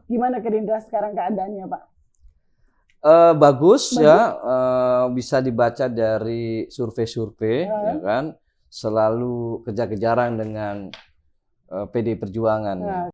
Gimana Gerindra sekarang keadaannya, Pak? Bagus Bagus? ya, bisa dibaca dari survei-survei, ya kan, selalu kejar-kejaran dengan PDI Perjuangan. Nah,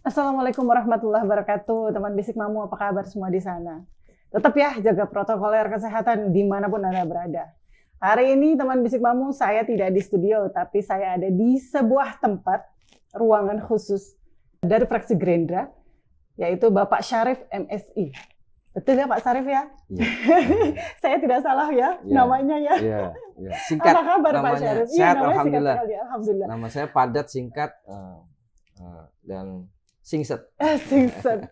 Assalamualaikum warahmatullahi wabarakatuh, teman Bisik Mamu, apa kabar semua di sana? Tetap ya jaga protokoler kesehatan dimanapun Anda berada. Hari ini teman Bisik Mamu, saya tidak di studio, tapi saya ada di sebuah tempat, ruangan khusus dari fraksi Gerindra, yaitu Bapak Syarif MSI. Betul ya Pak Syarif ya? Ya. Saya tidak salah ya, namanya ya? Iya, ya. Singkat Apa kabar Pak namanya. Syarif? Sehat, namanya alhamdulillah. Singkat sekali, alhamdulillah. Nama saya padat, singkat, dan singset. Singset.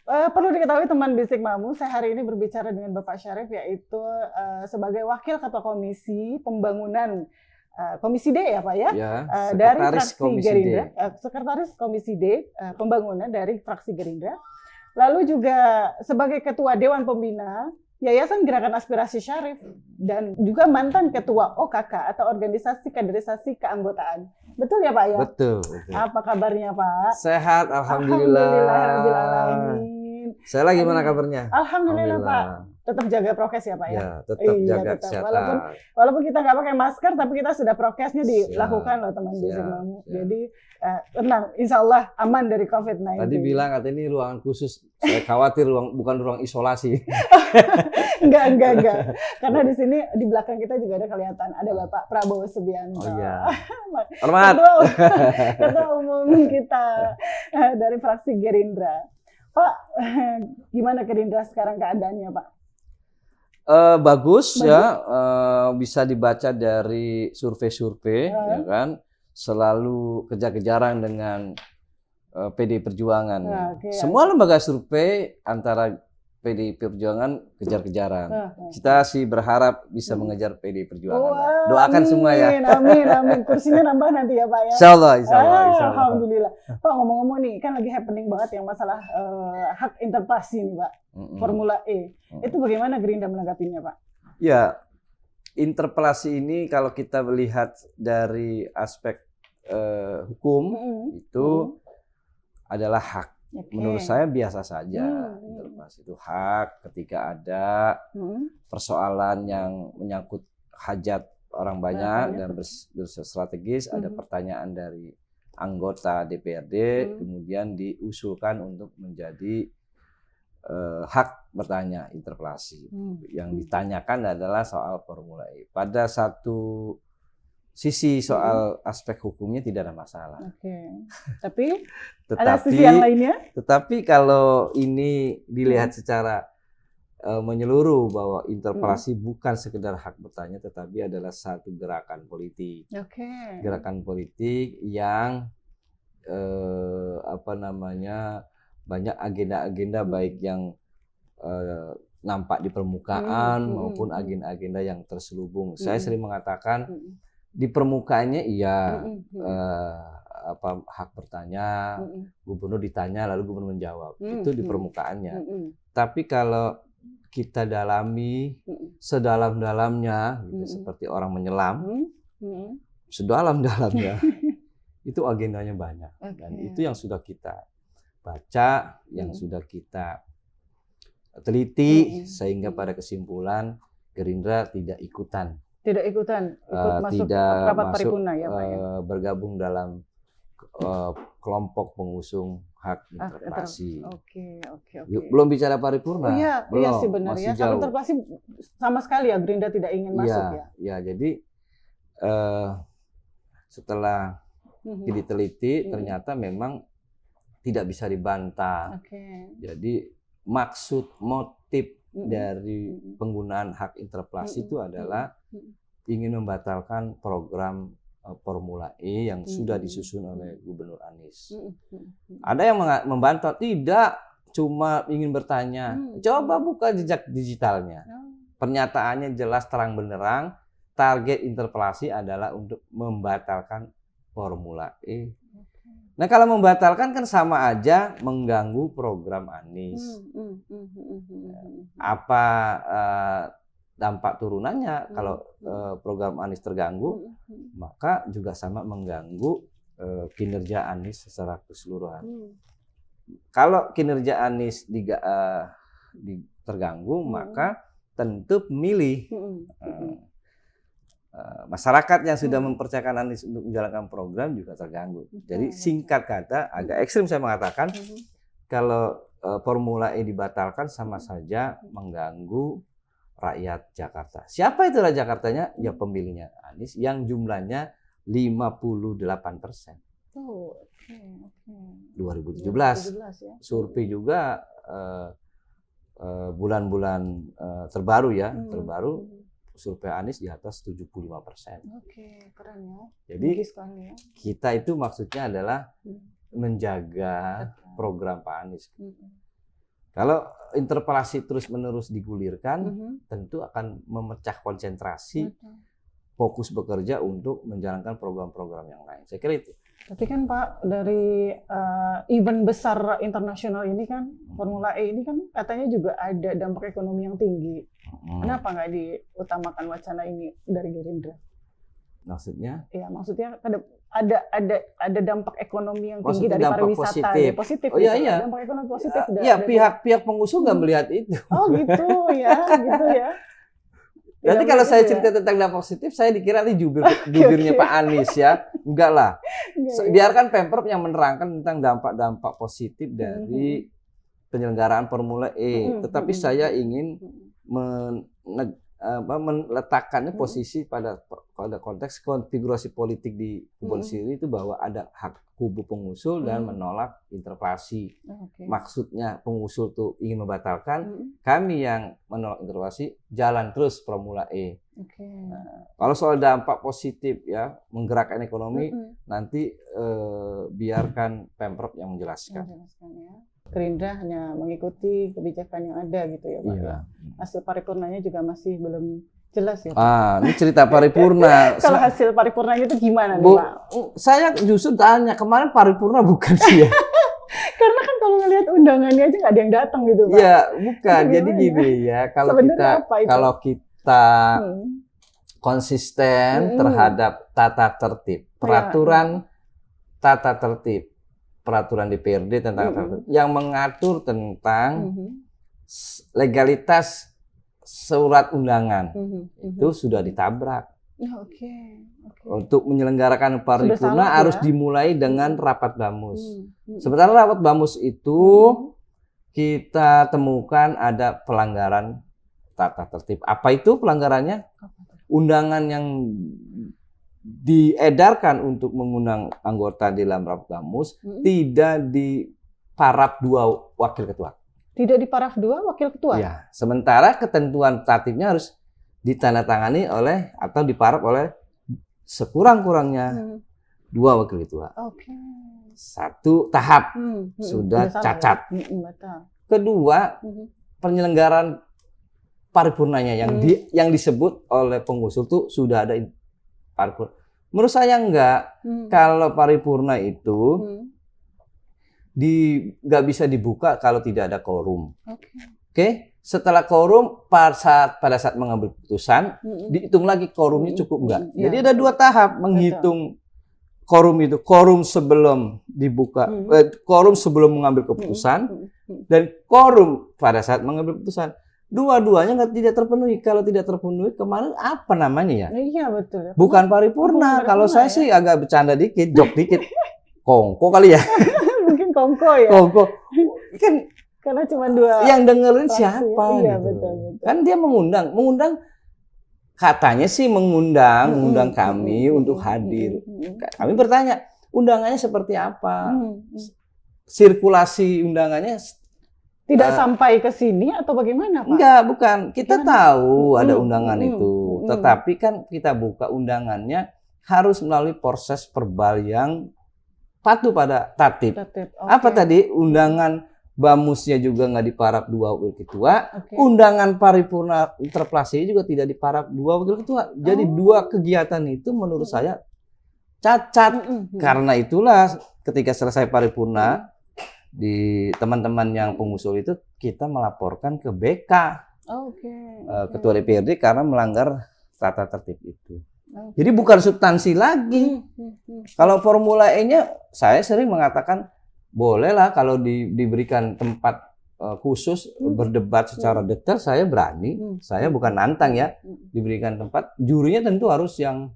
Perlu diketahui teman Bisik Mamu, saya hari ini berbicara dengan Bapak Syarif, yaitu sebagai Wakil Ketua Komisi Pembangunan Komisi D ya Pak ya? Ya, dari Sekretaris fraksi Komisi Gerindra, D. Sekretaris Komisi D Pembangunan dari fraksi Gerindra. Lalu juga sebagai Ketua Dewan Pembina Yayasan Gerakan Aspirasi Syarif dan juga mantan Ketua OKK atau Organisasi Kaderisasi Keanggotaan. Betul ya Pak ya? Betul. Apa kabarnya Pak? Sehat, alhamdulillah. Alhamdulillah. Saya gimana kabarnya? Alhamdulillah Pak. Tetap jaga prokes ya Pak ya? Ya, tetap Iya, jaga tetap. kesehatan. Walaupun kita nggak pakai masker, tapi kita sudah prokesnya dilakukan Siap, loh teman Bisik siap, Mamu. siap. Jadi tenang, insya Allah aman dari COVID-19. Tadi bilang katanya ini ruangan khusus. Saya khawatir bukan ruang isolasi. Enggak. Karena di sini di belakang kita juga ada kelihatan ada Bapak Prabowo Subianto. Oh iya. Hormat. Ketua umum kita dari fraksi Gerindra. Pak, gimana Gerindra sekarang keadaannya, Pak? Bagus ya, bisa dibaca dari survei-survei, ya kan, selalu kejar-kejaran dengan PDI Perjuangan. Okay, Semua lembaga survei antara PDI Perjuangan kejar-kejaran. Kita sih berharap bisa mengejar PDI Perjuangan. Doakan amin, semua ya. Amin. Kursinya nambah nanti ya Pak ya. Insya Allah. Alhamdulillah. Pak ngomong-ngomong nih, kan lagi happening banget yang masalah hak interpelasi nih Pak. Formula E. Itu bagaimana Gerindra menanggapinya Pak? Ya, interpelasi ini kalau kita melihat dari aspek hukum itu adalah hak. Okay. Menurut saya biasa saja. Interpelasi itu hak ketika ada persoalan yang menyangkut hajat orang banyak dan berstrategis, ada pertanyaan dari anggota DPRD, kemudian diusulkan untuk menjadi hak bertanya interpelasi. Yang ditanyakan adalah soal Formula E. Pada satu sisi soal aspek hukumnya tidak ada masalah. Tapi ada sisi yang lainnya? Tetapi kalau ini dilihat secara menyeluruh bahwa interpelasi bukan sekedar hak bertanya, tetapi adalah satu gerakan politik. Gerakan politik yang banyak agenda-agenda baik yang nampak di permukaan maupun agenda-agenda yang terselubung. Saya sering mengatakan di permukaannya iya hak bertanya, gubernur ditanya lalu gubernur menjawab. Itu di permukaannya. Tapi kalau kita dalami sedalam-dalamnya gitu, seperti orang menyelam, sedalam-dalamnya itu agendanya banyak. Dan itu yang sudah kita baca, yang sudah kita teliti, sehingga pada kesimpulan Gerindra tidak ikut masuk rapat paripurna ya Pak ya? Bergabung dalam kelompok pengusung hak interpelasi. Oke. Belum bicara paripurna. Iya sih benar ya. Hak interpelasi sama sekali ya Gerindra tidak ingin masuk ya. Ya, jadi setelah diteliti ternyata memang tidak bisa dibantah. Jadi maksud motif dari penggunaan hak interpelasi itu adalah ingin membatalkan program Formula E yang sudah disusun oleh Gubernur Anies. Ada yang membantah, tidak, cuma ingin bertanya. Coba buka jejak digitalnya. Pernyataannya jelas terang benderang, target interpelasi adalah untuk membatalkan Formula E. Nah, kalau membatalkan kan sama aja mengganggu program Anies. Apa dampak turunannya kalau program Anies terganggu, maka juga sama mengganggu kinerja Anies secara keseluruhan. Kalau kinerja Anies terganggu, maka tentu pemilih masyarakat yang sudah mempercayakan Anies untuk menjalankan program juga terganggu. Jadi singkat kata, agak ekstrim saya mengatakan, kalau Formula E dibatalkan sama saja mengganggu rakyat Jakarta. Siapa itu rakyat Jakartanya? Ya pemilihnya Anies yang jumlahnya 58%. Oh, 2017 ya. Survei juga bulan-bulan terbaru ya, terbaru survei Anies di atas 75%. Oke, keren ya. Jadi kita itu maksudnya adalah menjaga program Pak Anies. Kalau interpelasi terus-menerus digulirkan, tentu akan memecah konsentrasi, fokus bekerja untuk menjalankan program-program yang lain. Saya kira itu. Tapi kan Pak, dari event besar internasional ini kan, Formula E ini kan katanya juga ada dampak ekonomi yang tinggi. Kenapa nggak diutamakan wacana ini dari Gerindra? Maksudnya? Iya, maksudnya ada dampak ekonomi yang tinggi dari pariwisata. Positif. Oh iya, iya. Dampak ekonomi positif. Iya, pihak pengusul nggak melihat itu. Oh gitu ya, gitu ya. Berarti kalau saya cerita tentang dampak positif, saya dikira ini jubirnya Pak Anies ya. Enggak lah. Biarkan Pemprov yang menerangkan tentang dampak-dampak positif dari penyelenggaraan Formula E. Tetapi saya ingin meletakkannya posisi pada konteks konfigurasi politik di Kebon Siri itu bahwa ada hak kubu pengusul dan menolak interpelasi. Maksudnya pengusul tuh ingin membatalkan, kami yang menolak interpelasi jalan terus Formula E. Nah, kalau soal dampak positif ya menggerakkan ekonomi nanti biarkan Pemprov yang menjelaskan. Gerindra hanya mengikuti kebijakan yang ada gitu ya Pak. Iya. Hasil paripurnanya juga masih belum jelas ya Pak. Ini cerita paripurna. Kalau hasil paripurnanya itu gimana nih Pak? Saya justru tanya, kemarin paripurna bukan sih ya? Karena kan kalau ngelihat undangannya aja nggak ada yang datang gitu Pak. Iya, bukan. Jadi gini ya, kalau kita konsisten terhadap tata tertib, peraturan tata tertib, peraturan DPRD tentang yang mengatur tentang legalitas surat undangan itu sudah ditabrak. Untuk menyelenggarakan paripurna harus dimulai dengan rapat bamus. Sementara rapat bamus itu kita temukan ada pelanggaran tata tertib. Apa itu pelanggarannya? Undangan yang diedarkan untuk mengundang anggota di dalam rapat bamus tidak diparaf 2 wakil ketua. Tidak diparaf 2 wakil ketua? Ya, sementara ketentuan tatibnya harus ditandatangani oleh atau diparaf oleh sekurang-kurangnya 2 wakil ketua. Satu tahap sudah cacat. Kedua, penyelenggaraan paripurnanya yang disebut oleh pengusul itu sudah ada paripurna. Menurut saya enggak. Kalau paripurna itu nggak bisa dibuka kalau tidak ada quorum. Oke? Setelah quorum pada saat mengambil keputusan dihitung lagi quorumnya cukup enggak. Jadi ada 2 tahap menghitung quorum itu. Quorum sebelum dibuka, quorum sebelum mengambil keputusan dan quorum pada saat mengambil keputusan. Dua-duanya tidak terpenuhi. Kalau tidak terpenuhi, kemarin apa namanya ya? Iya betul. Bukan paripurna. Kalau saya sih agak bercanda dikit, jok dikit. Kongko kali ya? Mungkin kongko ya. Kongko. Kan karena cuma 2. Yang dengerin siapa? Iya gitu. betul. Kan dia mengundang katanya sih mengundang kami untuk hadir. Kami bertanya, undangannya seperti apa? Sirkulasi undangannya tidak sampai ke sini atau bagaimana Pak? Enggak, bukan. Kita tahu ada undangan itu. Tetapi kan kita buka undangannya harus melalui proses verbal yang patuh pada tatib. Apa tadi? Undangan bamusnya juga nggak diparaf 2 wakil ketua. Undangan paripurna interpelasi juga tidak diparaf 2 wakil ketua. Jadi 2 kegiatan itu menurut saya cacat. Karena itulah ketika selesai paripurna di teman-teman yang pengusul itu kita melaporkan ke BK, Ketua DPRD karena melanggar tata tertib itu. Jadi bukan substansi lagi. Kalau Formula E-nya saya sering mengatakan bolehlah kalau diberikan tempat khusus berdebat secara detail, saya berani. Saya bukan nantang ya. Diberikan tempat, jurinya tentu harus yang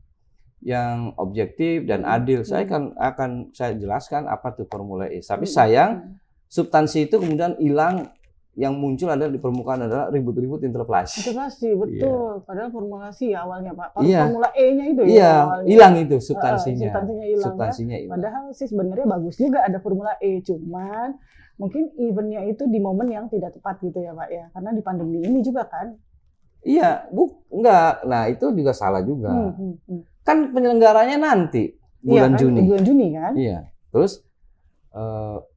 objektif dan adil. Saya akan saya jelaskan apa itu Formula E. Tapi sayang substansi itu kemudian hilang. Yang muncul adalah di permukaan adalah ribut-ribut interpelasi. Interpelasi, betul. Padahal formulasi awalnya Pak. Formula E-nya itu hilang itu substansinya. Substansinya hilang. Padahal sih sebenarnya bagus juga ada Formula E, cuman mungkin eventnya itu di momen yang tidak tepat gitu ya Pak ya. Karena di pandemi ini juga kan. Iya, enggak. Nah, itu juga salah juga. Kan penyelenggaranya nanti bulan Juni. Bulan Juni kan? Iya. Terus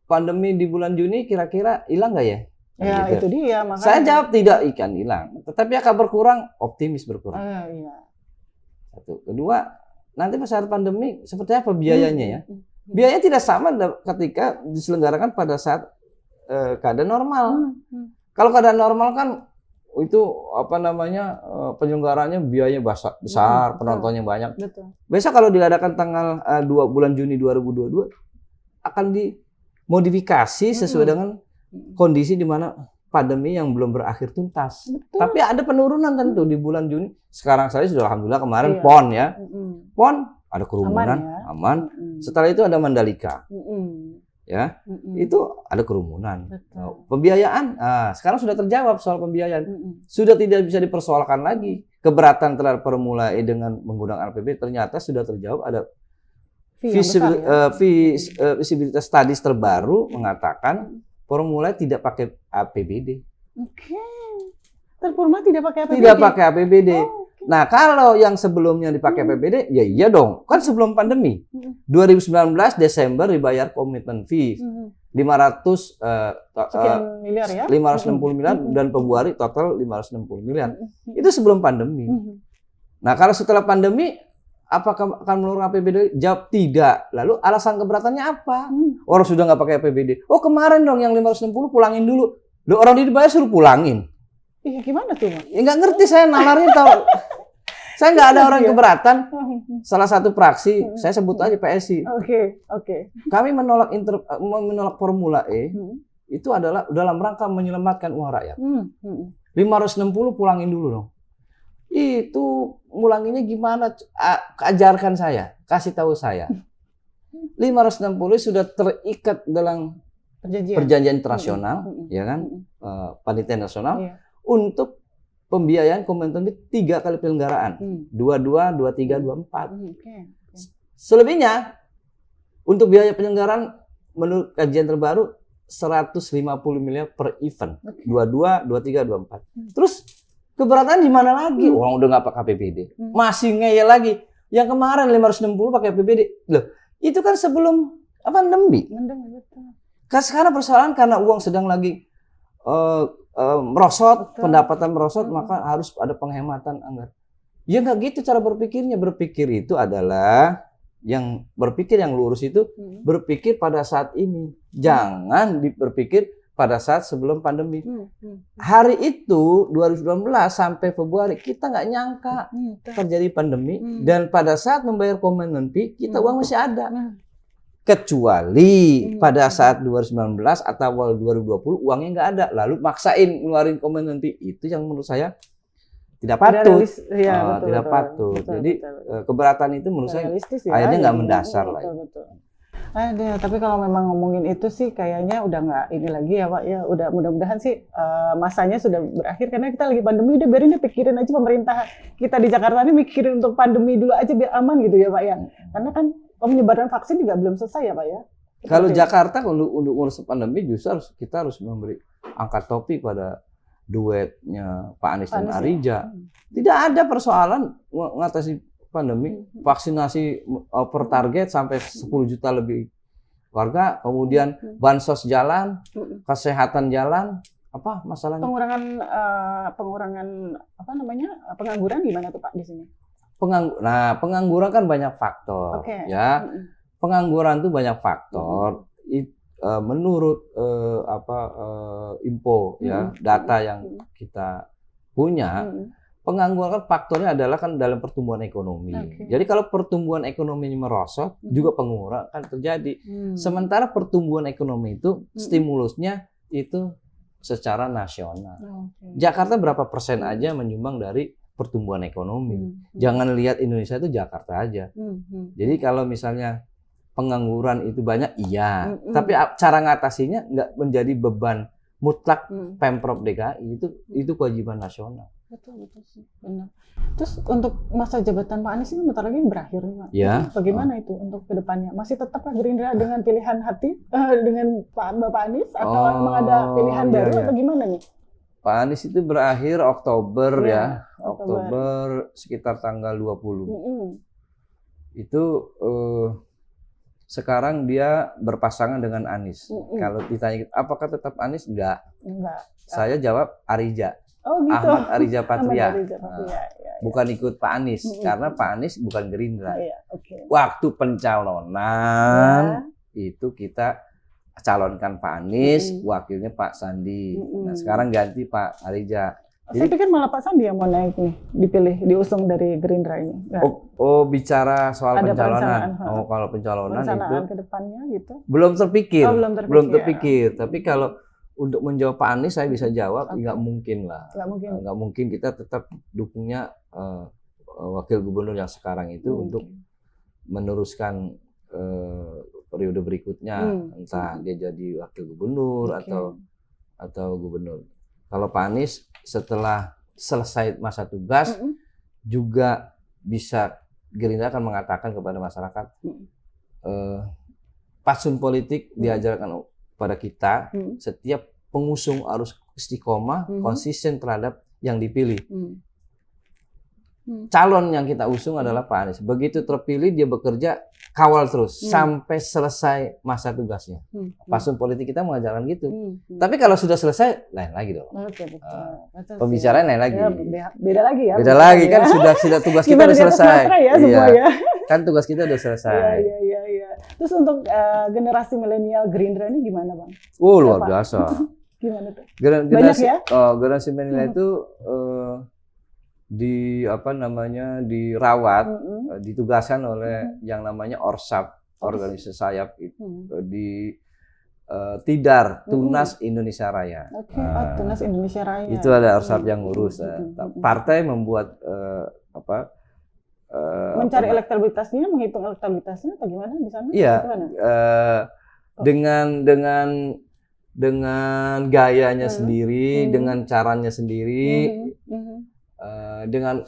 pandemi di bulan Juni kira-kira hilang nggak ya? Ya gitu. Itu dia makanya. Saya jawab tidak ikan hilang, tetapi akan berkurang, optimis berkurang. Iya. Satu, kedua, nanti pada saat pandemi seperti apa biayanya ya? Biayanya tidak sama ketika diselenggarakan pada saat keadaan normal. Kalau keadaan normal kan itu apa namanya penyelenggaranya biayanya besar, penontonnya banyak. Betul. Besok kalau diadakan tanggal 2 bulan Juni 2022 akan dimodifikasi sesuai dengan kondisi di mana pandemi yang belum berakhir tuntas. Betul. Tapi ada penurunan tentu di bulan Juni. Sekarang saya sudah alhamdulillah kemarin PON ya. PON ada kerumunan, aman. Setelah itu ada Mandalika. Ya. Itu ada kerumunan. Pembiayaan, sekarang sudah terjawab soal pembiayaan. Sudah tidak bisa dipersoalkan lagi. Keberatan terhadap Formula E dengan menggunakan APBD ternyata sudah terjawab. Ada visibilitas studies terbaru mengatakan Formula tidak pakai APBD. Formula tidak pakai APBD. Tidak pakai APBD. Nah, kalau yang sebelumnya dipakai APBD, ya iya dong. Kan sebelum pandemi. 2019 Desember dibayar komitmen fee 500 miliar ya. 560 miliar dan Februari total 560 miliar. Itu sebelum pandemi. Nah, kalau setelah pandemi apakah akan menurun APBD? Jawab tidak. Lalu alasan keberatannya apa? Orang sudah nggak pakai APBD. Oh kemarin dong yang 560 pulangin dulu. Loh orang dibayar suruh pulangin. Iya gimana tuh Mas? Ya nggak ngerti saya nalarnya tahu. Saya nggak ada orang keberatan. Salah satu fraksi, saya sebut aja PSI. Oke. Kami menolak Formula E itu adalah dalam rangka menyelamatkan uang rakyat. 560 pulangin dulu dong. Itu ngulanginya gimana? Ajarkan saya, kasih tahu saya. 560 sudah terikat dalam perjanjian internasional, ya kan, panitia nasional untuk pembiayaan komitmen 3 kali penyelenggaraan, 22, 23, 24. Selebihnya untuk biaya penyelenggaraan menurut kajian terbaru 150 miliar per event, 22, 23, 24. Terus keberatan di mana lagi? Orang udah nggak pakai APBD. Masih ngeyel lagi. Yang kemarin 560 pakai APBD. Loh, itu kan sebelum pandemi. Kan sekarang persoalan karena uang sedang lagi merosot, pendapatan merosot, maka harus ada penghematan anggaran. Ya nggak gitu cara berpikirnya. Berpikir itu adalah yang berpikir yang lurus itu berpikir pada saat ini. Jangan berpikir pada saat sebelum pandemi. Hari itu 2019 sampai Februari kita nggak nyangka terjadi pandemi dan pada saat membayar komitmen fee kita uang masih ada. Kecuali pada saat 2019 atau awal 2020 uangnya nggak ada, lalu maksain ngeluarin komitmen fee, itu yang menurut saya tidak patut. Tidak patut. Jadi keberatan itu menurut saya akhirnya nggak mendasar lah. Ada, tapi kalau memang ngomongin itu sih kayaknya udah nggak ini lagi ya Pak ya. Udah mudah-mudahan sih masanya sudah berakhir karena kita lagi pandemi, udah biarin deh, pikirin aja pemerintah kita di Jakarta ini mikirin untuk pandemi dulu aja biar aman gitu ya Pak ya. Karena kan penyebaran vaksin juga belum selesai ya Pak ya. Kalau Jakarta untuk ngurus pandemi justru kita harus memberi angkat topi pada duetnya Pak Anies dan Arija. Tidak ada persoalan mengatasi pandemi, vaksinasi per target sampai 10 juta lebih warga, kemudian bansos jalan, kesehatan jalan, apa masalahnya? Pengurangan apa namanya pengangguran gimana tuh Pak di sini? Pengangguran kan banyak faktor, ya. Pengangguran tuh banyak faktor. Menurut info ya, data yang kita punya, pengangguran faktornya adalah kan dalam pertumbuhan ekonomi. Jadi kalau pertumbuhan ekonomi merosot, juga pengangguran akan terjadi. Sementara pertumbuhan ekonomi itu stimulusnya itu secara nasional. Jakarta berapa persen aja menyumbang dari pertumbuhan ekonomi. Jangan lihat Indonesia itu Jakarta aja. Jadi kalau misalnya pengangguran itu banyak, iya. Tapi cara ngatasinya nggak menjadi beban mutlak Pemprov DKI, itu kewajiban nasional. Betul sih, benar. Terus untuk masa jabatan Pak Anies ini bentar lagi berakhir nih, Pak. Ya. Bagaimana itu untuk kedepannya? Masih tetap Gerindra dengan pilihan hati dengan Bapak Anies atau memang ada pilihan baru atau gimana nih? Pak Anies itu berakhir Oktober Oktober sekitar tanggal 20. Itu sekarang dia berpasangan dengan Anies. Kalau ditanya apakah tetap Anies? Enggak. Saya jawab Arija. Oh gitu. Ahmad Arija Patria. Bukan ikut Pak Anies karena Pak Anies bukan Gerindra. Waktu pencalonan itu kita calonkan Pak Anies, wakilnya Pak Sandi. Nah, sekarang ganti Pak Arija. Saya pikir malah Pak Sandi yang mau naik nih, diusung dari Gerindra ini. Bicara soal pencalonan. Kalau pencalonan itu ke depannya gitu. Belum terpikir. Tapi kalau untuk menjawab Pak Anies saya bisa jawab, nggak mungkin lah. Nggak mungkin kita tetap dukungnya wakil gubernur yang sekarang itu untuk meneruskan periode berikutnya, entah dia jadi wakil gubernur atau gubernur. Kalau Pak Anies setelah selesai masa tugas juga bisa Gerindra akan mengatakan kepada masyarakat, fatsun politik diajarkan pada kita, setiap pengusung harus istiqomah, konsisten terhadap yang dipilih. Calon yang kita usung adalah Pak Anies. Begitu terpilih dia bekerja kawal terus sampai selesai masa tugasnya. Fatsun politik kita mengajarkan gitu. Tapi kalau sudah selesai lain lagi dong. Pembicaraan lain lagi. Beda lagi ya. Beda lagi kan sudah tugas kita udah selesai. Kan tugas kita udah selesai. Iya. Terus untuk generasi milenial Gerindra ini gimana, Bang? Luar biasa. Gimana tuh? Banyak ya? Generasi milenial itu dirawat, ditugaskan oleh yang namanya Orsap, organisasi sayap itu di Tidar, Tunas Indonesia Raya. Tunas Indonesia Raya. Itu ada Orsap yang ngurus. Partai membuat mencari elektabilitasnya, menghitung elektabilitasnya atau gimana di sana? Iya. Dengan gayanya sendiri, dengan caranya sendiri, dengan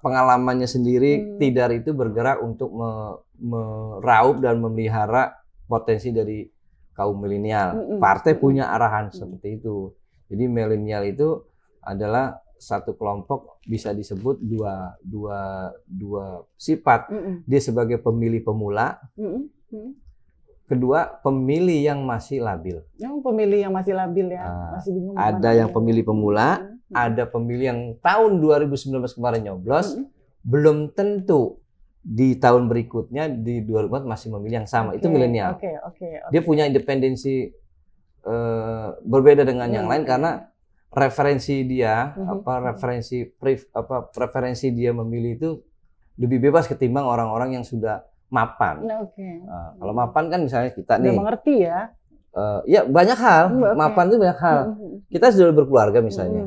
pengalamannya sendiri, Tidar itu bergerak untuk meraup dan memelihara potensi dari kaum milenial. Partai punya arahan seperti itu. Jadi milenial itu adalah satu kelompok, bisa disebut dua sifat. Dia sebagai pemilih pemula. Kedua, pemilih yang masih labil. Pemilih yang masih labil ya, masih bingung. Ada yang pemilih pemula, ada pemilih yang tahun 2019 kemarin nyoblos, belum tentu di tahun berikutnya di 2024 masih memilih yang sama. Itu milenial. Dia punya independensi berbeda dengan yang lain karena referensi dia, preferensi dia memilih itu lebih bebas ketimbang orang-orang yang sudah mapan. Kalau mapan kan misalnya kita nih. Udah mengerti ya. Ya banyak hal. Mapan itu banyak hal. Kita sudah berkeluarga misalnya.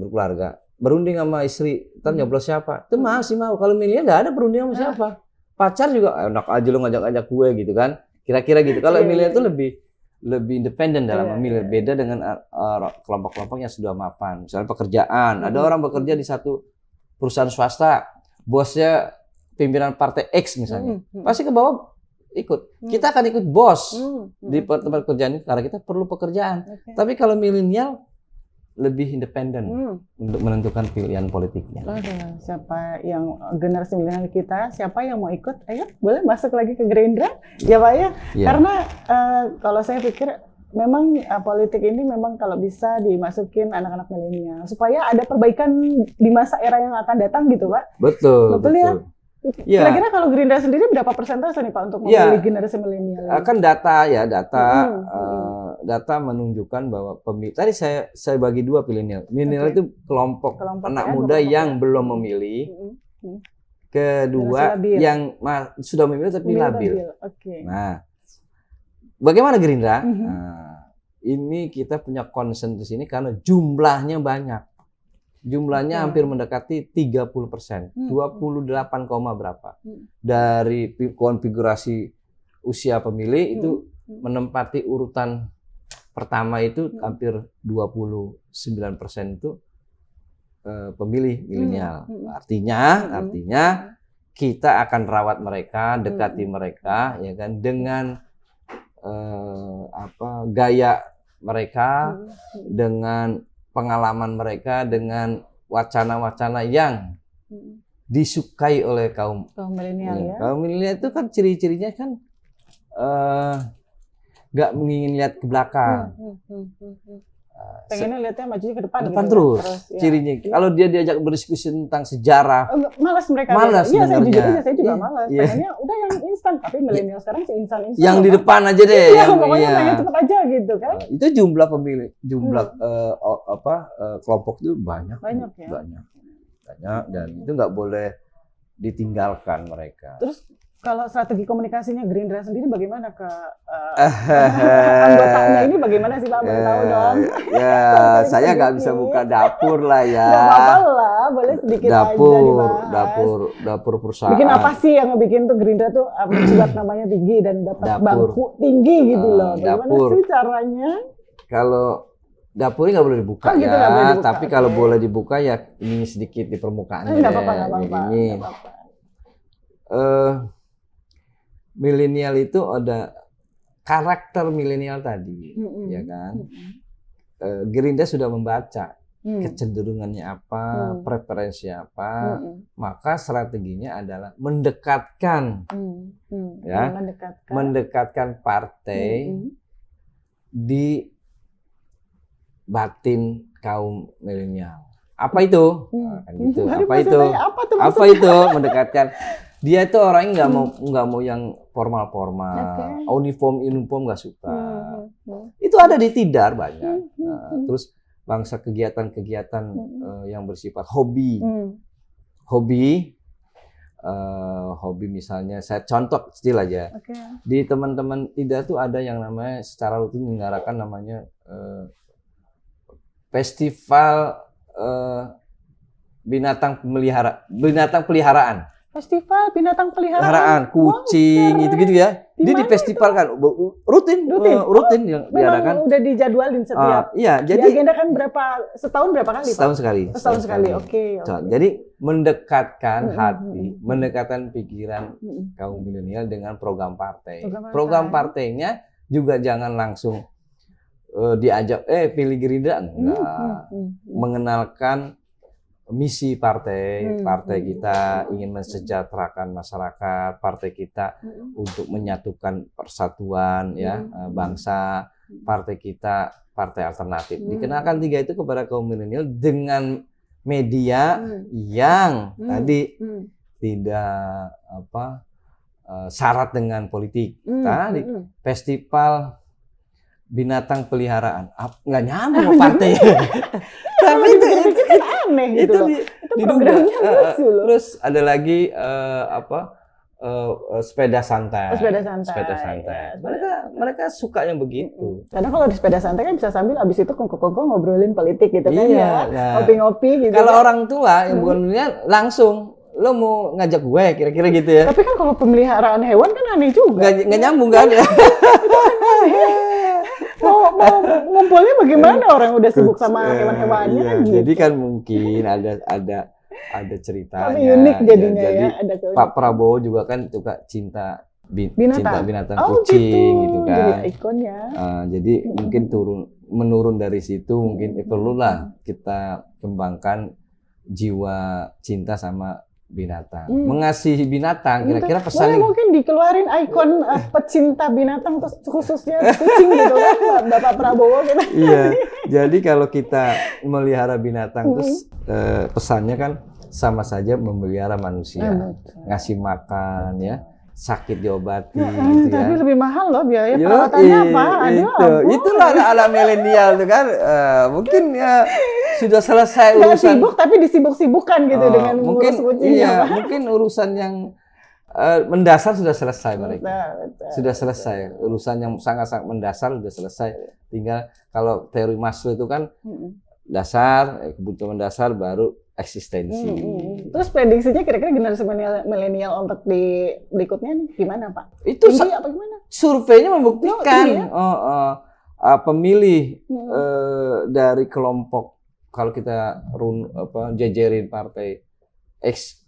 Berkeluarga. Berunding sama istri. Ntar nyoblos siapa? Itu masih mau. Kalau milihnya nggak ada berunding sama siapa. Pacar juga enak aja lo ngajak-ngajak gue gitu kan. Kira-kira gitu. Kalau milihnya itu lebih independen dalam memilih. Beda dengan kelompok-kelompok yang sudah mapan. Misalnya pekerjaan. Ada orang bekerja di satu perusahaan swasta. Bosnya pimpinan partai X misalnya, pasti ke bawah ikut. Kita akan ikut bos di tempat kerjaan ini karena kita perlu pekerjaan. Tapi kalau milenial lebih independen untuk menentukan pilihan politiknya. Siapa yang generasi milenial kita, siapa yang mau ikut? Ayo, boleh masuk lagi ke Gerindra, ya Pak ya. Karena kalau saya pikir memang politik ini memang kalau bisa dimasukin anak-anak milenial supaya ada perbaikan di masa era yang akan datang gitu, Pak. Betul. Ya. Kira-kira kalau Gerindra sendiri berapa persentase nih Pak untuk memilih generasi milenial? Kan data data menunjukkan bahwa pemilih tadi saya bagi dua milenial. Milenial itu kelompok anak muda yang belum memilih. Kedua yang sudah memilih tapi labil. Nah, bagaimana Gerindra? Nah, ini kita punya concern di sini karena jumlahnya banyak. Jumlahnya hampir mendekati 30%, 28, berapa. Dari konfigurasi usia pemilih itu menempati urutan pertama itu hampir 29% itu pemilih milenial. Artinya kita akan rawat mereka, dekati mereka, ya kan, dengan gaya mereka, dengan pengalaman mereka, dengan wacana-wacana yang disukai oleh kaum milenial ya. Kaum milenial itu kan ciri-cirinya kan nggak ingin lihat ke belakang. Pengennya lihatnya majunya ke depan. Depan gitu, terus cirinya. Ya. Kalau dia diajak berdiskusi tentang sejarah, malas mereka. Malas iya, saya jujur aja, saya juga malas. Pengennya udah yang instan, tapi milenial sekarang sih instan. Yang di depan aja deh. Pokoknya pengen cepet aja gitu kan. Itu jumlah pemilih, jumlah kelompok itu banyak. Banyak ya. Banyak, dan itu nggak boleh ditinggalkan mereka. Terus kalau strategi komunikasinya Gerindra sendiri bagaimana ke anggotanya ini bagaimana sih Pak? Boleh tahu dong. Ya, saya nggak bisa buka dapur lah ya. Nggak apa-apa lah, boleh sedikit aja dibahas. Dapur perusahaan. Bikin apa sih yang ngebikin tuh Gerindra tuh buat namanya tinggi dan dapat bangku tinggi gitu loh. Bagaimana sih caranya? Kalau dapurnya nggak boleh dibuka gitu, ya, boleh dibuka, tapi kalau boleh dibuka ya ini sedikit di permukaannya. Nggak apa-apa. Milenial itu ada karakter milenial tadi, ya kan? Gerindra sudah membaca kecenderungannya apa, preferensi apa, maka strateginya adalah mendekatkan, mendekatkan partai di batin kaum milenial. Apa itu? Gitu. Apa itu? Mendekatkan. Dia itu orangnya nggak mau yang formal, uniform nggak suka. Itu ada di Tidar banyak. Terus bangsa kegiatan-kegiatan yang bersifat hobi, hobi misalnya saya contoh kecil aja. Di teman-teman Tidar tuh ada yang namanya secara rutin menyelenggarakan namanya festival binatang peliharaan. Festival binatang peliharaan, kucing, gitu-gitu ya. Dia di festival kan rutin yang diadakan. Udah dijadwalin setiap. Iya, jadi diagendakan setahun berapa kali? Setahun sekali. Setahun sekali. Oke. Jadi mendekatkan hati, mendekatkan pikiran kaum milenial dengan program partai. Program partainya juga jangan langsung diajak pilih Gerindra, enggak. Mengenalkan misi partai kita ingin mensejahterakan masyarakat, partai kita untuk menyatukan persatuan bangsa, partai kita partai alternatif. Dikenalkan tiga itu kepada kaum milenial dengan media yang tadi tidak syarat dengan politik. Tadi festival binatang peliharaan, nggak nyambung partai. Tapi itu aneh gitu loh. Itu diduga. Terus ada lagi sepeda santai. Sepeda santai. Mereka suka yang begitu. Karena kalau di sepeda santai kan bisa sambil abis itu kongko-kongko ngobrolin politik gitu kan ya. Ngopi-ngopi gitu. Kalau orang tua yang bukan milenial langsung lo mau ngajak gue kira-kira gitu ya. Tapi kan kalau pemeliharaan hewan kan aneh juga. Nggak nyambung kan ya. mau ngumpulnya bagaimana orang udah sibuk sama hewan-hewannya kan gitu. Jadi kan mungkin ada ceritanya. Tapi unik jadinya jadi, ya. Ada Pak Prabowo juga kan suka cinta binatang kucing gitu kan. Jadi ikonnya. Jadi mungkin menurun dari situ mungkin perlulah kita kembangkan jiwa cinta sama binatang. Mengasihi binatang, kira-kira pesan boleh mungkin dikeluarin ikon pecinta binatang khususnya kucing gitu kan, Bapak Prabowo gitu. Iya, jadi kalau kita melihara binatang terus pesannya kan sama saja memelihara manusia, ngasih makan ya, sakit diobati gitu ya. Tapi lebih mahal loh biaya perawatannya apa? Itulah anak milenial tuh kan, mungkin ya sudah selesai urusan. Sibuk tapi disibuk-sibukkan gitu dengan mungkin ngurus kucing. Iya, mungkin urusan yang mendasar sudah selesai mereka. Betul. Sudah selesai. Urusan yang sangat-sangat mendasar sudah selesai. Tinggal kalau teori Maslow itu kan dasar, kebutuhan dasar baru eksistensi. Terus prediksinya kira-kira generasi milenial untuk di berikutnya nih gimana, Pak? Itu tinggi apa gimana? Surveinya membuktikan pemilih dari kelompok, kalau kita jejerin partai X,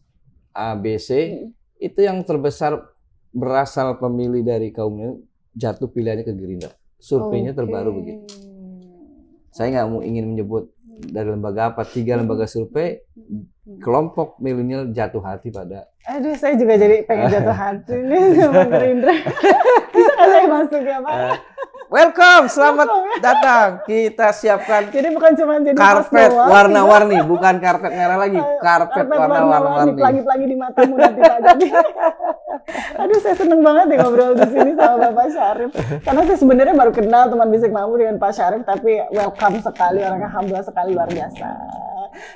A, B, C, itu yang terbesar berasal pemilih dari kaum ini jatuh pilihannya ke Gerindra. Surveinya terbaru begitu. Saya nggak mau ingin menyebut dari lembaga apa, 3 lembaga survei, kelompok milenial jatuh hati pada. Aduh, saya juga jadi pengen jatuh hati nih sama Gerindra. Bisa nggak saya masuk ya, Pak? Welcome, selamat datang. Kita siapkan jadi bukan cuma jadi karpet warna-warni, bukan karpet merah lagi, karpet warna-warni. Pelagi-pelagi di matamu nanti Pak. Jadi, aduh, saya seneng banget ya ngobrol di sini sama Bapak Syarif. Karena saya sebenarnya baru kenal teman Bisik Mampu dengan Pak Syarif, tapi welcome sekali, orangnya humble sekali, luar biasa.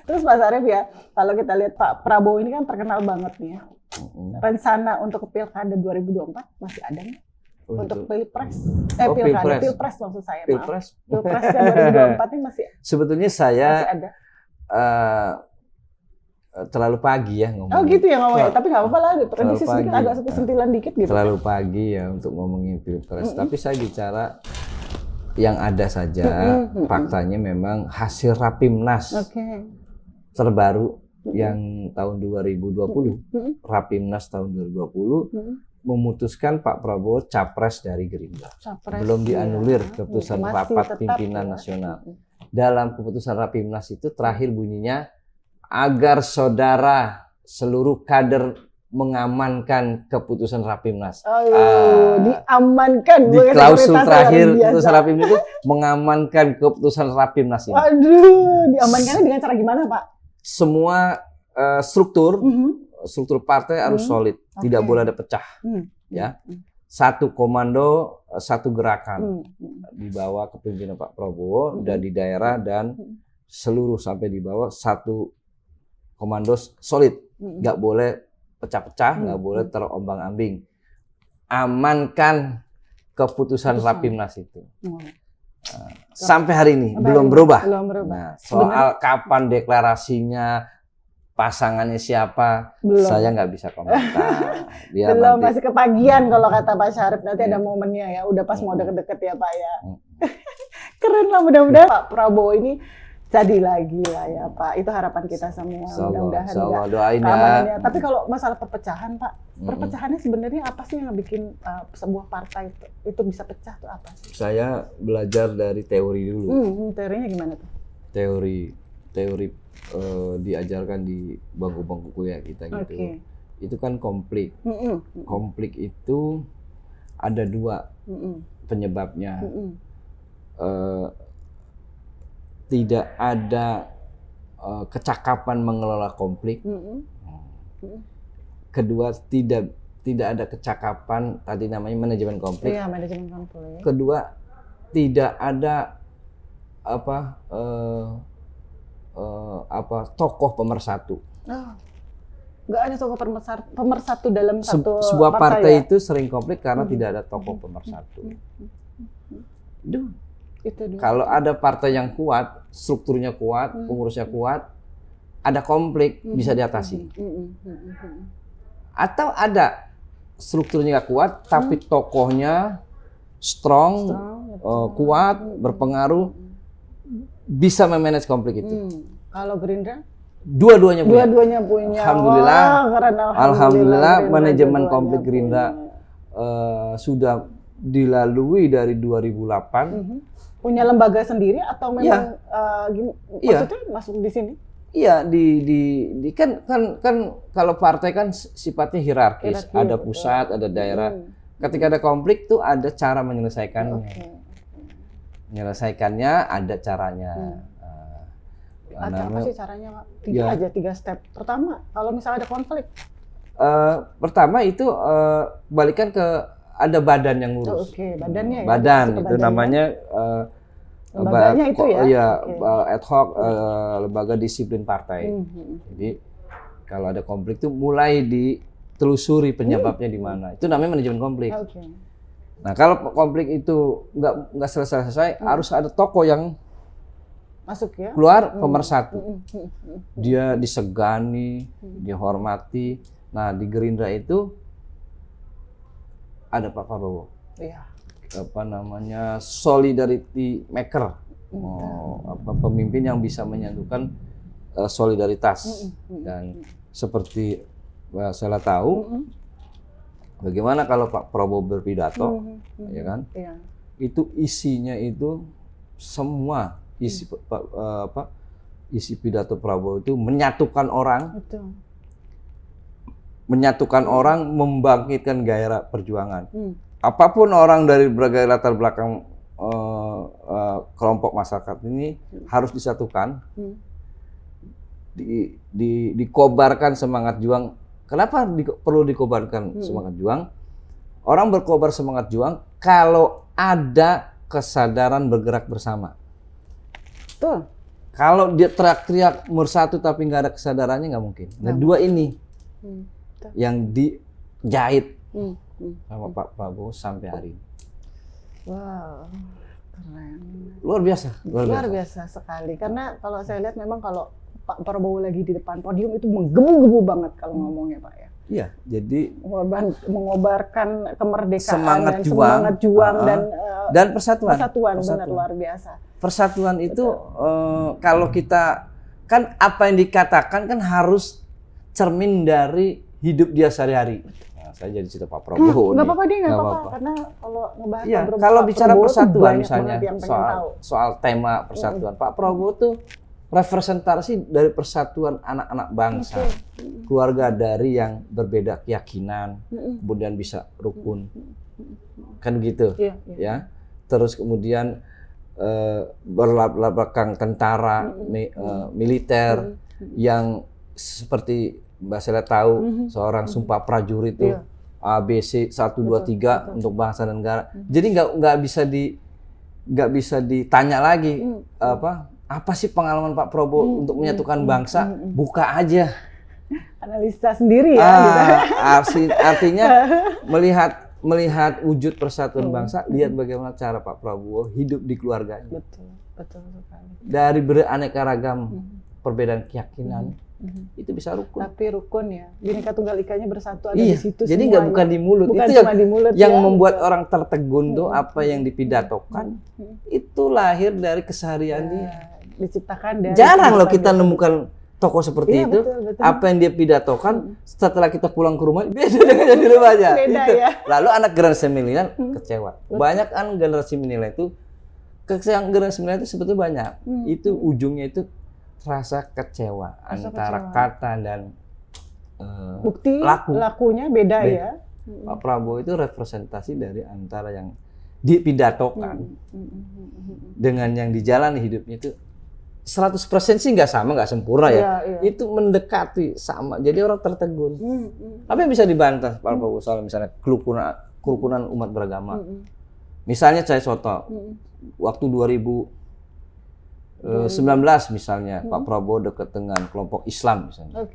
Terus Pak Syarif ya, kalau kita lihat Pak Prabowo ini kan terkenal banget nih ya. Rencana untuk Pilkada 2024 masih ada nih? Untuk Pilpres, Pilpres maksud saya. Pilpres yang 2024 ini masih. Sebetulnya saya masih ada. Terlalu pagi ya ngomongin. Oh gitu ya ngomongnya, tapi nggak apa-apa lah. Prediksi sedikit agak sentilan dikit gitu. Terlalu pagi ya untuk ngomongin Pilpres. Tapi saya bicara yang ada saja. Faktanya memang hasil Rapimnas terbaru yang tahun 2020, Rapimnas tahun 2020. Memutuskan Pak Prabowo capres dari Gerindra. Belum dianulir keputusan rapat pimpinan nasional. Dalam keputusan Rapimnas itu terakhir bunyinya agar saudara seluruh kader mengamankan keputusan Rapimnas. Diamankan. Di klausul terakhir keputusan Rapimnas itu mengamankan keputusan Rapimnas ini. Aduh, diamankannya dengan cara gimana, Pak? Semua struktur partai harus solid, tidak boleh ada pecah, ya. Satu komando, satu gerakan di bawah kepemimpinan Pak Prabowo dan di daerah dan seluruh sampai di bawah satu komando solid, nggak boleh pecah-pecah, nggak boleh terombang-ambing. Amankan keputusan Rapimnas itu. Sampai hari ini belum berubah. Nah, soal kapan deklarasinya, pasangannya siapa, saya nggak bisa komentar. Belum, masih kepagian kalau kata Pak Syarif, nanti ada momennya ya, udah pas mau deket-deket ya Pak ya. Keren lah, mudah-mudahan Pak Prabowo ini jadi lagi lah ya Pak, itu harapan kita semua. Mudah-mudahan doain ya. Tapi kalau masalah perpecahan Pak, perpecahannya sebenarnya apa sih yang bikin sebuah partai itu bisa pecah tuh apa sih? Saya belajar dari teori dulu. Teorinya gimana tuh? Teori diajarkan di bangku-bangku kuliah kita gitu. Itu kan konflik. Konflik itu ada 2 penyebabnya. Tidak ada kecakapan mengelola konflik. Kedua, tidak ada kecakapan, tadi namanya manajemen konflik. Iya, manajemen konflik. Kedua, tidak ada tokoh pemersatu. Nggak ada tokoh pemersatu dalam satu sebuah partai ya? Itu sering konflik karena tidak ada tokoh pemersatu. Kalau ada partai yang kuat, strukturnya kuat, pengurusnya kuat, ada konflik bisa diatasi. Atau ada strukturnya nggak kuat, tapi tokohnya strong, kuat, berpengaruh, bisa memanage konflik itu. Kalau Gerindra? Dua-duanya punya. Alhamdulillah manajemen konflik Gerindra sudah dilalui dari 2008. Punya lembaga sendiri atau memang maksudnya masuk di sini? Iya, kan kalau partai kan sifatnya hierarkis, ada pusat, ada daerah. Ketika ada konflik tuh ada cara menyelesaikannya. Menyelesaikannya ada caranya. Apa sih caranya? Tiga step. Pertama, kalau misalnya ada konflik. Pertama itu balikan ke ada badan yang ngurus. Badannya ya. Badan itu namanya lembaganya itu ya? Iya, ad hoc lembaga disiplin partai. Jadi kalau ada konflik itu mulai ditelusuri penyebabnya di mana. Itu namanya manajemen konflik. Nah kalau konflik itu nggak selesai, harus ada tokoh yang masuk ya, keluar pemersatu. Dia disegani, dihormati. Nah di Gerindra itu ada Pak Prabowo. Iya. Apa namanya, solidarity maker, pemimpin yang bisa menyatukan solidaritas. Dan seperti saya tahu, bagaimana kalau Pak Prabowo berpidato, ya kan? Itu isinya itu semua isi pidato Prabowo itu menyatukan orang, membangkitkan gairah perjuangan. Apapun orang dari berbagai latar belakang kelompok masyarakat ini harus disatukan, dikobarkan semangat juang. Kenapa perlu dikobarkan semangat juang? Orang berkobar semangat juang kalau ada kesadaran bergerak bersama. Betul. Kalau dia teriak-teriak bersatu tapi nggak ada kesadarannya, nggak mungkin. Nah, dua ini yang dijahit sama Pak Prabowo sampai hari ini. Wow, keren. Luar biasa. Luar biasa sekali. Karena kalau saya lihat memang kalau Pak Prabowo lagi di depan podium itu menggebu-gebu banget kalau ngomongnya Pak ya. Iya, jadi mengobarkan kemerdekaan semangat juang dan persatuan. Benar luar biasa. Persatuan itu kalau kita kan apa yang dikatakan kan harus cermin dari hidup dia sehari-hari. Saya jadi cerita Pak Prabowo. Nggak apa-apa deh, nggak apa-apa. Karena kalau ngebahas ya, kalau bicara persatuan misalnya soal tema persatuan, Pak Prabowo tuh representasi dari persatuan anak-anak bangsa, keluarga dari yang berbeda keyakinan, kemudian bisa rukun, kan gitu, ya. Terus kemudian berlatar belakang tentara, militer, yang seperti Mbak Sela tahu, seorang sumpah prajurit itu ABC 1, 2, 3 untuk bangsa dan negara. Jadi nggak bisa ditanya lagi apa sih pengalaman Pak Prabowo untuk menyatukan bangsa? Buka aja. Analisa sendiri ya. Artinya melihat wujud persatuan bangsa, lihat bagaimana cara Pak Prabowo hidup di keluarganya. Betul sekali. Dari beraneka ragam perbedaan keyakinan. Itu bisa rukun. Tapi rukun ya, Bhinneka Tunggal Ika-nya bersatu ada di situ. Jadi nggak bukan di mulut. Bukan itu cuma di mulut yang membuat orang tertegun tuh apa yang dipidatokan itu lahir dari keseharian dia. Diciptakan dari jarang loh kita nemukan tokoh seperti itu. Betul. Apa yang dia pidatokan setelah kita pulang ke rumah beda dengan yang di rumahnya. Beda, itu. Ya. Lalu anak generasi milenial kecewa. Banyak kan generasi milenial itu generasi milenial itu sebetulnya banyak. Itu ujungnya itu rasa kecewa antara kata dan bukti lakunya beda. Ya. Pak Prabowo itu representasi dari antara yang dipidatokan dengan yang dijalani hidupnya itu 100% sih nggak sama, nggak sempurna ya. Itu mendekati sama. Jadi orang tertegun. Apa yang bisa dibantah Pak Prabowo soal misalnya kerukunan umat beragama? Misalnya saya contoh waktu 2019 misalnya Pak Prabowo dekat dengan kelompok Islam misalnya.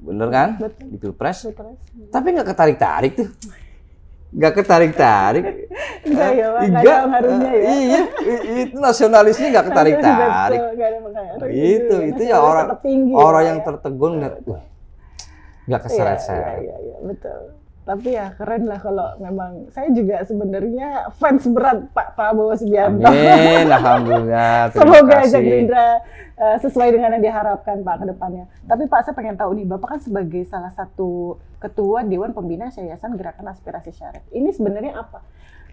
Bener kan? Betul. Di Pilpres. Tapi nggak ketarik-tarik tuh. Nggak ketarik-tarik. Enggak ya, nggak ada pengaruhnya ya. Iya, itu nasionalisnya nggak ketarik-tarik. Itu ya orang yang tertegun nggak keseret-seret. Iya, betul. Tapi ya keren lah kalau memang saya juga sebenarnya fans berat Pak Prabowo Subianto. Amin, alhamdulillah. Semoga aja Gerindra sesuai dengan yang diharapkan Pak ke depannya. Tapi Pak, saya pengen tahu nih, Bapak kan sebagai salah satu ketua Dewan Pembina Yayasan Gerakan Aspirasi Syariah. Ini sebenarnya apa?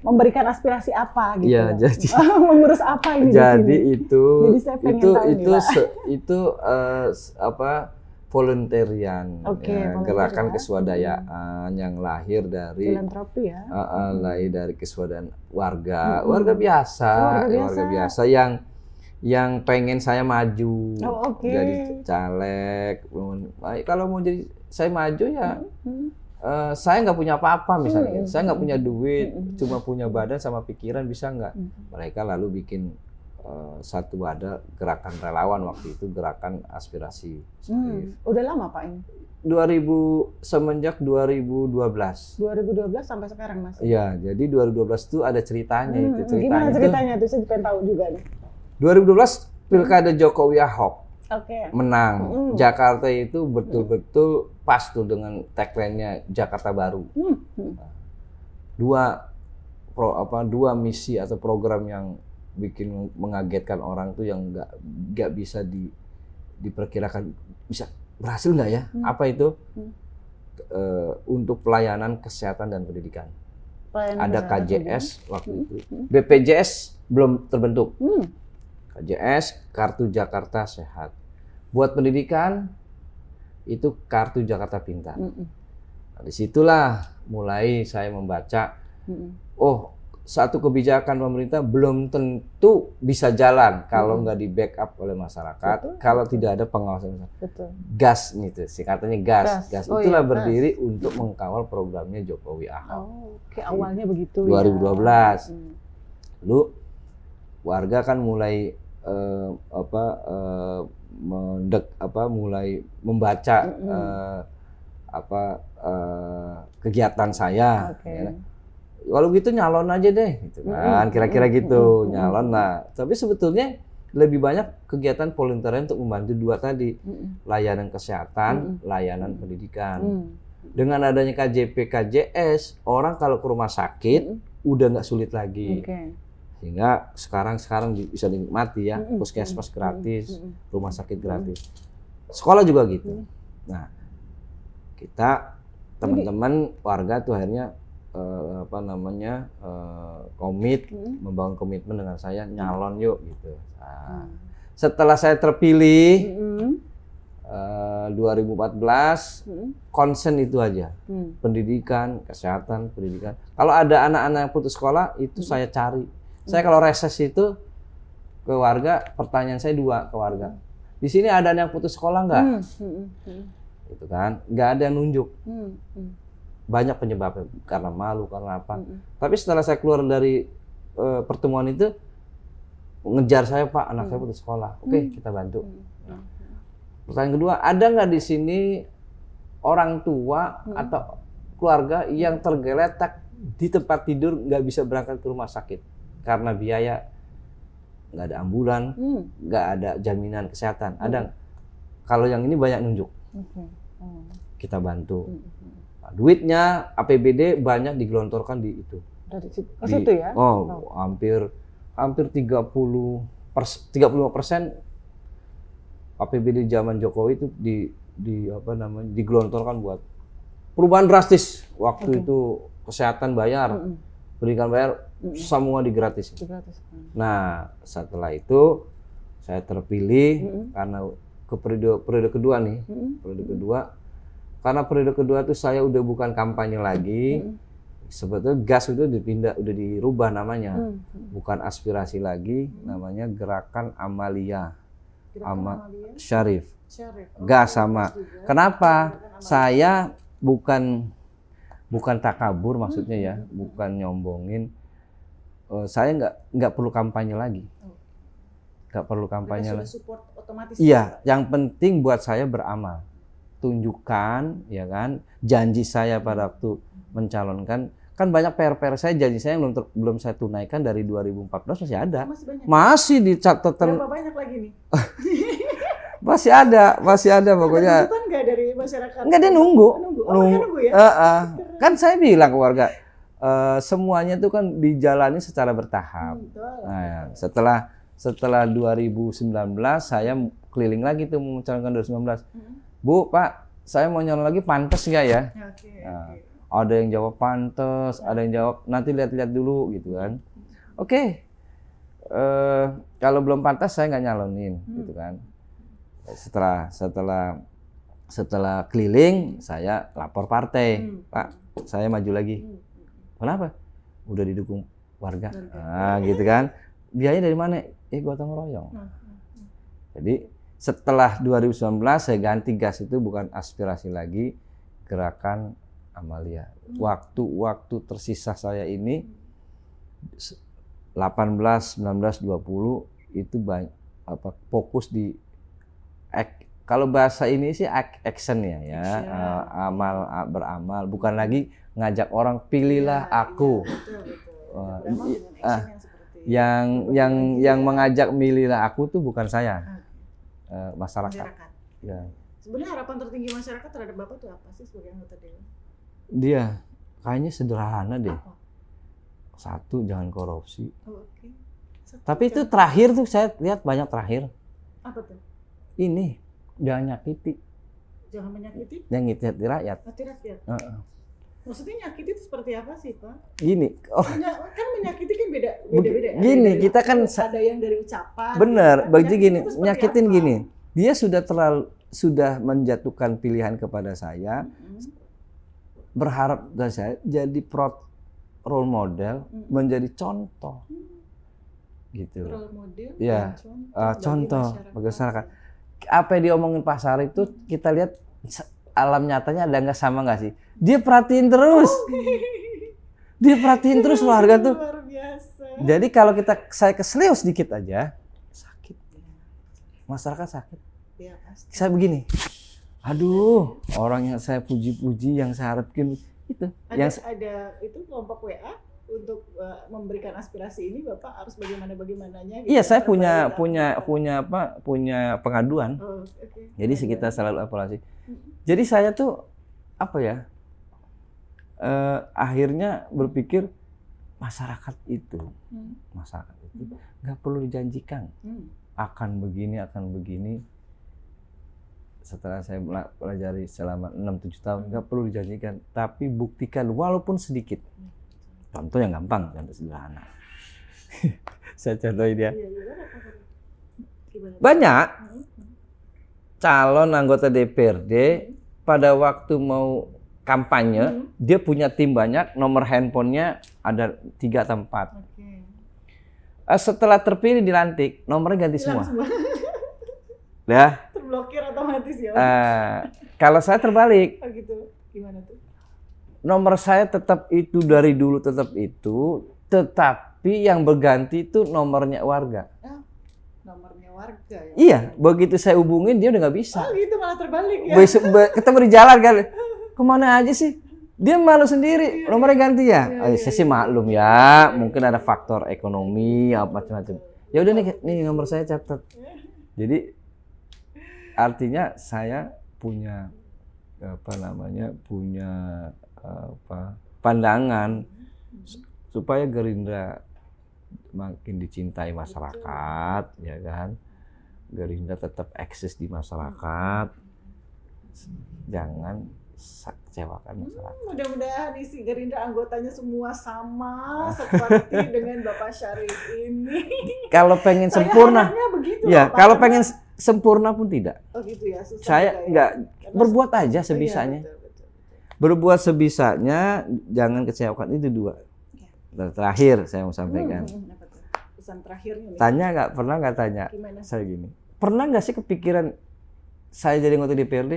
memberikan aspirasi apa gitu? Ya, jadi mengurus apa ini? Jadi di sini? Jadi saya pengen tahu itu apa volontarian, gerakan keswadayaan yang lahir dari filantropi ya, lahir dari keswadayaan warga biasa yang pengen saya maju jadi caleg. Kalau mau jadi saya maju ya saya nggak punya apa-apa misalnya, saya nggak punya duit, cuma punya badan sama pikiran, bisa nggak? Mereka lalu bikin satu ada gerakan relawan waktu itu, gerakan aspirasi. Udah lama Pak ini? Semenjak 2012. 2012 sampai sekarang Mas? Iya, jadi 2012 itu ada ceritanya itu. Gimana ceritanya tuh? Saya pengen tahu juga nih. 2012 Pilkada Jokowi Ahok menang. Jakarta itu betul-betul pas tuh dengan tagline-nya Jakarta Baru. Dua misi atau program yang bikin mengagetkan orang tuh yang nggak bisa diperkirakan bisa berhasil nggak ya? Apa itu? Untuk pelayanan kesehatan dan pendidikan. Ada KJS waktu itu. BPJS belum terbentuk. KJS, Kartu Jakarta Sehat. Buat pendidikan itu Kartu Jakarta Pintar. Nah, disitulah mulai saya membaca, satu kebijakan pemerintah belum tentu bisa jalan kalau nggak di backup oleh masyarakat, kalau tidak ada pengawasan. GAS itu, singkatannya GAS. GAS itulah berdiri untuk mengkawal programnya Jokowi Ahok. Awalnya begitu 2012. Lalu warga kan mulai mulai membaca kegiatan saya. Kalau gitu nyalon aja deh, gitu kan, kira-kira gitu, nyalon lah. Tapi sebetulnya lebih banyak kegiatan volunteer untuk membantu dua tadi, layanan kesehatan, layanan pendidikan. Dengan adanya KJP, KJS, orang kalau ke rumah sakit udah nggak sulit lagi, sehingga sekarang bisa dinikmati ya, puskesmas gratis, rumah sakit gratis, sekolah juga gitu. Nah, kita teman-teman warga tuh akhirnya membangun komitmen dengan saya, nyalon yuk gitu. Nah, setelah saya terpilih 2014, concern itu aja, pendidikan, kesehatan, pendidikan. Kalau ada anak-anak yang putus sekolah itu saya cari. Saya kalau reses itu ke warga, pertanyaan saya dua ke warga. Di sini ada yang putus sekolah nggak? Gitu kan, nggak ada yang nunjuk. Banyak penyebabnya, karena malu, karena apa. Tapi setelah saya keluar dari pertemuan itu, ngejar saya, Pak, anak saya putus sekolah. Oke, kita bantu. Nah, pertanyaan kedua, ada nggak di sini orang tua atau keluarga yang tergeletak di tempat tidur, nggak bisa berangkat ke rumah sakit karena biaya, nggak ada ambulan, nggak ada jaminan kesehatan. Ada. Kalau yang ini banyak nunjuk, kita bantu. Nah, duitnya APBD banyak digelontorkan di itu. Dari situ ya? Hampir 35% APBD zaman Jokowi itu digelontorkan buat perubahan drastis. Waktu itu kesehatan bayar, pendidikan bayar, semua digratis. Nah, setelah itu saya terpilih karena ke periode kedua nih, periode kedua. Karena periode kedua itu saya udah bukan kampanye lagi, sebetulnya GAS itu udah dirubah namanya, bukan aspirasi lagi, namanya Gerakan Amalia, Syarif. GAS sama. Kenapa? Saya bukan takabur maksudnya ya, bukan nyombongin. Saya nggak perlu kampanye lagi, nggak perlu kampanye lagi. Iya, yang penting buat saya beramal. Tunjukkan, ya kan, janji saya pada waktu mencalonkan. Kan banyak PR saya, janji saya yang belum saya tunaikan dari 2014 masih ada. Masih di catatan. Berapa banyak lagi nih? Masih ada pokoknya. Ada tuntutan nggak dari masyarakat? Nggak, dia nunggu. Nunggu ya? Kan saya bilang ke warga, semuanya itu kan dijalani secara bertahap. Nah, setelah 2019 saya keliling lagi tuh mencalonkan 2019. Bu, Pak, saya mau nyalon lagi, pantas nggak ya? Ada yang jawab pantes, ada yang jawab nanti lihat-lihat dulu gitu kan. Oke. Kalau belum pantas saya nggak nyalonin gitu kan. Setelah keliling saya lapor partai, Pak, saya maju lagi. Kenapa? Udah didukung warga. Nah, gitu kan. Biayanya dari mana? Gotong royong. Jadi setelah 2019 saya ganti GAS itu bukan aspirasi lagi, Gerakan Amalia. Waktu tersisa saya ini 18, 19, 20 itu fokus di kalau bahasa ini sih action ya, beramal, bukan lagi ngajak orang pilihlah aku. Yang mengajak milihlah aku tuh bukan saya, masyarakat. Ya. Sebenarnya harapan tertinggi masyarakat terhadap Bapak tuh apa sih sebagai anggota dewan? Dia kayaknya sederhana deh. Satu, jangan korupsi. Tapi itu terakhir tuh saya lihat banyak terakhir. Apa tuh? Ini jangan nyakiti. Jangan menyakiti? Yang nyakiti rakyat. Rakyat. Maksudnya nyakiti itu seperti apa sih, Pak? Gini, kan menyakiti kan beda-beda. Gini, kita kan ada yang dari ucapan. Bener, bagi gini, nyakitin apa? Gini. Dia sudah menjatuhkan pilihan kepada saya, berharap dari saya jadi role model, menjadi contoh, gitu. Role model, ya, contoh bagi masyarakat. Apa yang diomongin Pak Sari itu kita lihat alam nyatanya ada nggak sama nggak sih? Dia perhatiin terus, dia perhatiin terus warga tuh. Luar biasa. Jadi kalau saya keseliu sedikit aja, sakit, masyarakat sakit. Ya, pasti. Saya begini, aduh, orang yang saya puji-puji, yang saya harapkan itu. Ada itu kelompok WA untuk memberikan aspirasi ini, Bapak harus bagaimananya? Gitu. Iya, saya punya pengaduan. Jadi kita selalu evaluasi. Jadi saya tuh akhirnya berpikir masyarakat itu nggak perlu dijanjikan akan begini. Setelah saya pelajari selama 6-7 tahun, nggak perlu dijanjikan, tapi buktikan walaupun sedikit. Contoh yang gampang, contoh sederhana. Saya contohin dia. Banyak calon anggota DPRD pada waktu mau kampanye, dia punya tim banyak, nomor handphonenya ada 3 atau 4. Setelah terpilih dilantik, nomornya ganti semua. Ya. Terblokir otomatis ya. Kalau saya terbalik. Oh gitu. Gimana tuh? Nomor saya tetap itu, dari dulu tetap itu, tetapi yang berganti itu nomornya warga. Nomornya warga ya? Iya, begitu saya hubungin dia udah nggak bisa. Oh gitu, malah terbalik ya? Ketemu di jalan kan, kemana aja sih? Dia malu sendiri, nomornya ganti ya? Saya sih maklum ya, mungkin ada faktor ekonomi, macam-macam. Ya udah nih nomor saya catat. Jadi artinya saya punya pandangan supaya Gerindra makin dicintai masyarakat, ya kan? Gerindra tetap eksis di masyarakat, jangan kecewakan masyarakat. Mudah-mudahan isi Gerindra anggotanya semua sama seperti dengan Bapak Syarif ini. Kalau pengen sempurna, begitu, ya. Kalau pengen sempurna pun tidak. Oh gitu ya, susah. Saya nggak berbuat aja sebisanya. Betul. Berbuat sebisanya, jangan kecewakan, itu 2. Terakhir saya mau sampaikan. Pesan terakhirnya nih. Tanya nggak? Pernah nggak tanya? Gimana? Saya gini. Pernah nggak sih kepikiran saya jadi anggota DPRD?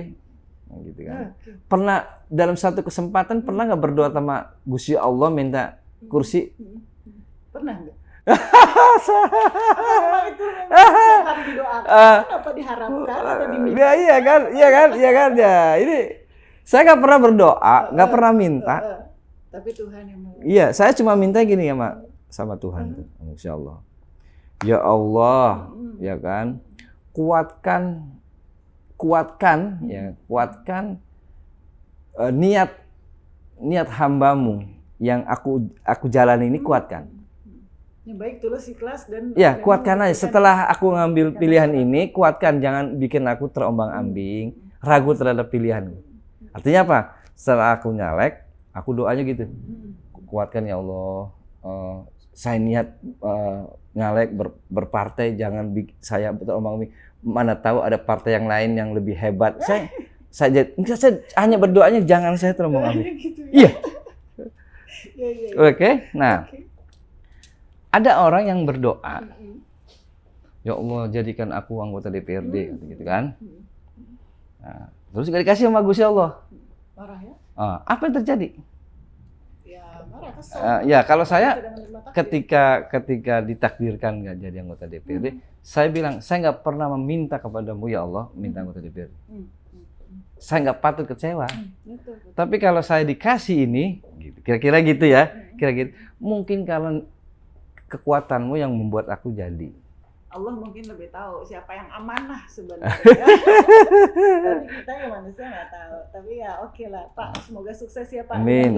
Nah, gitu kan. Pernah dalam satu kesempatan pernah nggak berdoa sama Gusti Allah minta kursi? Pernah nggak? Itu harus didoakan, apa diharapkan atau diminta? Iya kan. Ya ini saya nggak pernah berdoa, nggak pernah minta. Tapi Tuhan yang mau. Iya, saya cuma minta gini ya, sama Tuhan tuh, Insya Allah. Ya Allah, ya kan, kuatkan niat hambamu yang aku jalani ini, kuatkan. Yang baik, tulus, ikhlas, dan ya kuatkan aja. Setelah aku ngambil pilihan ini, kuatkan, jangan bikin aku terombang-ambing, ragu terhadap pilihanku. Artinya apa? Setelah aku nyalek, Aku doanya gitu. Kuatkan ya Allah. Saya niat nyalek berpartai, jangan saya betul-betul mana tahu ada partai yang lain yang lebih hebat. Saya hanya berdoanya jangan saya terombang ambing. Iya. Oke. Nah, ada orang yang berdoa, ya Allah jadikan aku anggota DPRD, gitu kan? Nah, terus gak dikasih sama Gusti Allah. Marah ya? Apa yang terjadi? Ya marah, kesel. Ya kalau saya ketika ditakdirkan nggak jadi anggota DPRD, saya bilang saya nggak pernah meminta kepadamu ya Allah minta anggota DPRD. Saya nggak patut kecewa. Tapi kalau saya dikasih ini, gitu, kira-kira gitu ya, kira-kira mungkin kalau kekuatanmu yang membuat aku jadi. Allah mungkin lebih tahu siapa yang amanah sebenarnya. Tapi kita yang manusia nggak tahu. Tapi ya oke lah Pak, semoga sukses ya Pak. Amin,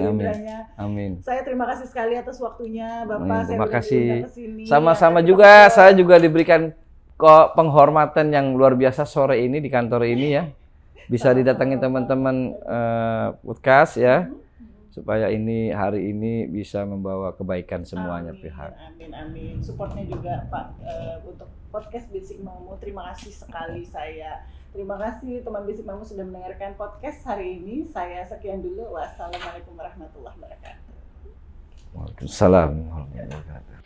amin. Saya terima kasih sekali atas waktunya Bapak. Terima kasih. Sama-sama juga, saya juga diberikan penghormatan yang luar biasa sore ini di kantor ini ya. Bisa didatangi teman-teman podcast ya. Supaya ini hari ini bisa membawa kebaikan semuanya pihak. Amin. Supportnya juga Pak untuk podcast Bisik Mamu. Terima kasih sekali saya. Terima kasih teman Bisik Mamu sudah mendengarkan podcast hari ini. Saya sekian dulu. Wassalamualaikum warahmatullahi wabarakatuh. Waalaikumsalam warahmatullahi wabarakatuh.